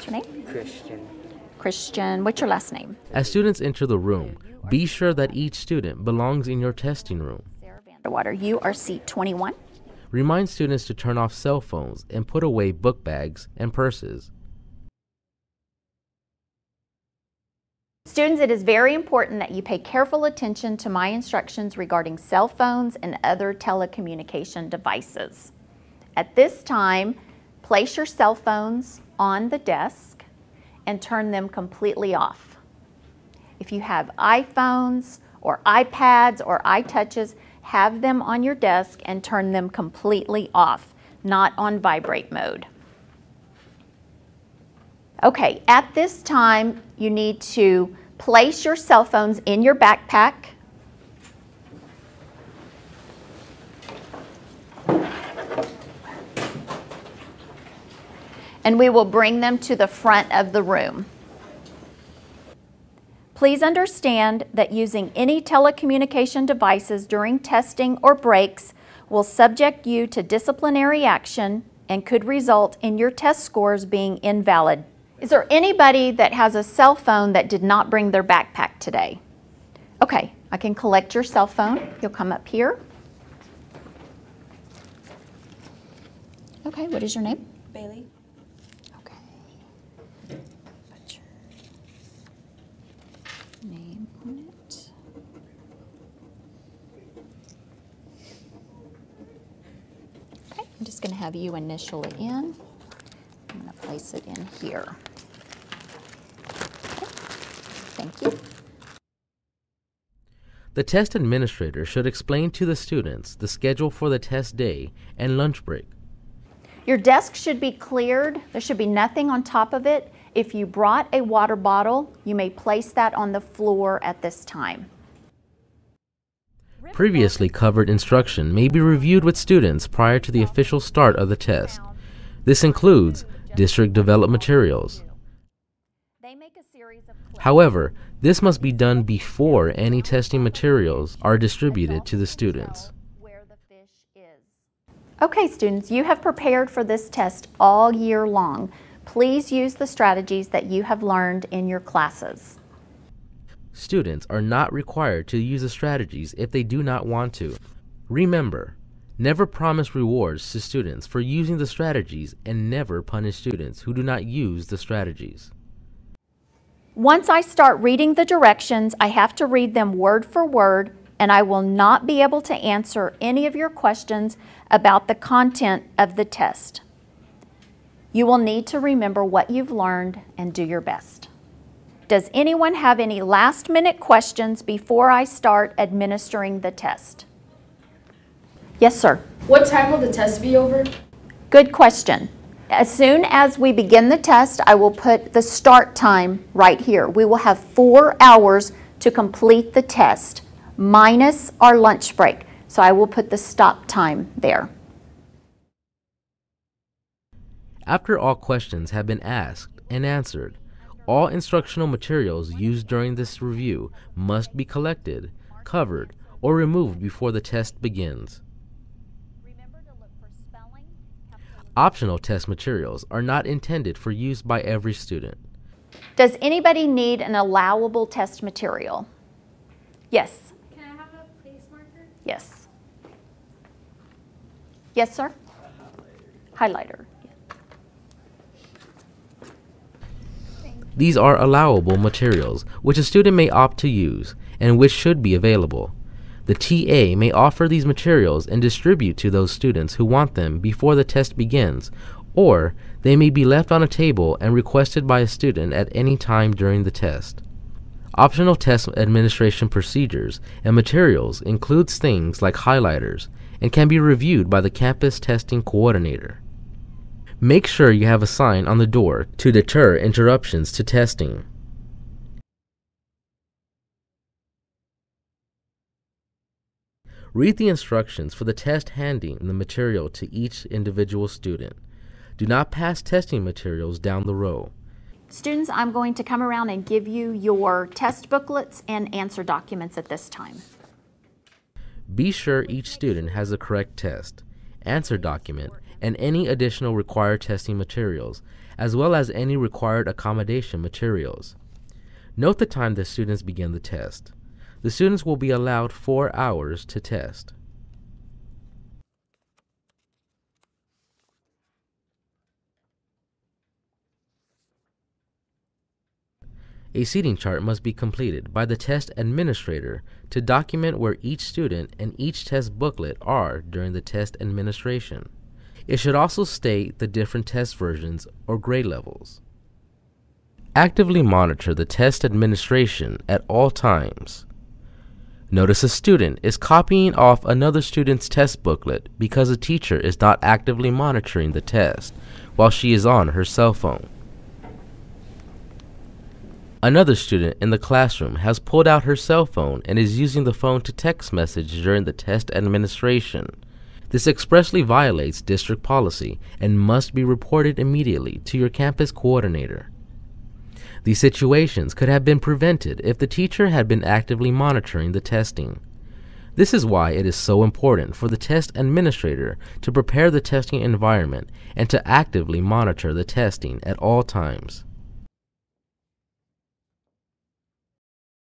What's your name? Christian. Christian. What's your last name? As students enter the room, be sure that each student belongs in your testing room. Sarah Vanderwater. You are seat 21. Remind students to turn off cell phones and put away book bags and purses. Students, it is very important that you pay careful attention to my instructions regarding cell phones and other telecommunication devices. At this time, place your cell phones on the desk and turn them completely off. If you have iPhones or iPads or iTouches, have them on your desk and turn them completely off, not on vibrate mode. Okay, at this time, you need to place your cell phones in your backpack. And we will bring them to the front of the room. Please understand that using any telecommunication devices during testing or breaks will subject you to disciplinary action and could result in your test scores being invalid. Is there anybody that has a cell phone that did not bring their backpack today? Okay, I can collect your cell phone. You'll come up here. Okay, what is your name? Bailey. Okay. Put your name on it. Okay, I'm just going to have you initial it in. I'm going to place it in here. Okay. Thank you. The test administrator should explain to the students the schedule for the test day and lunch break. Your desk should be cleared. There should be nothing on top of it. If you brought a water bottle, you may place that on the floor at this time. Previously covered instruction may be reviewed with students prior to the official start of the test. This includes district developed materials. However, this must be done before any testing materials are distributed to the students. Okay, students, you have prepared for this test all year long. Please use the strategies that you have learned in your classes. Students are not required to use the strategies if they do not want to. Remember, never promise rewards to students for using the strategies and never punish students who do not use the strategies. Once I start reading the directions, I have to read them word for word, and I will not be able to answer any of your questions about the content of the test. You will need to remember what you've learned and do your best. Does anyone have any last-minute questions before I start administering the test? Yes, sir. What time will the test be over? Good question. As soon as we begin the test, I will put the start time right here. We will have 4 hours to complete the test, minus our lunch break. So I will put the stop time there. After all questions have been asked and answered, all instructional materials used during this review must be collected, covered, or removed before the test begins. Optional test materials are not intended for use by every student. Does anybody need an allowable test material? Yes. Can I have a place marker? Yes. Yes, sir? Highlighter. These are allowable materials which a student may opt to use and which should be available. The TA may offer these materials and distribute to those students who want them before the test begins, or they may be left on a table and requested by a student at any time during the test. Optional test administration procedures and materials includes things like highlighters and can be reviewed by the campus testing coordinator. Make sure you have a sign on the door to deter interruptions to testing. Read the instructions for the test handing the material to each individual student. Do not pass testing materials down the row. Students, I'm going to come around and give you your test booklets and answer documents at this time. Be sure each student has the correct test, answer document, and any additional required testing materials, as well as any required accommodation materials. Note the time the students begin the test. The students will be allowed 4 hours to test. A seating chart must be completed by the test administrator to document where each student and each test booklet are during the test administration. It should also state the different test versions or grade levels. Actively monitor the test administration at all times. Notice a student is copying off another student's test booklet because a teacher is not actively monitoring the test while she is on her cell phone. Another student in the classroom has pulled out her cell phone and is using the phone to text message during the test administration. This expressly violates district policy and must be reported immediately to your campus coordinator. These situations could have been prevented if the teacher had been actively monitoring the testing. This is why it is so important for the test administrator to prepare the testing environment and to actively monitor the testing at all times.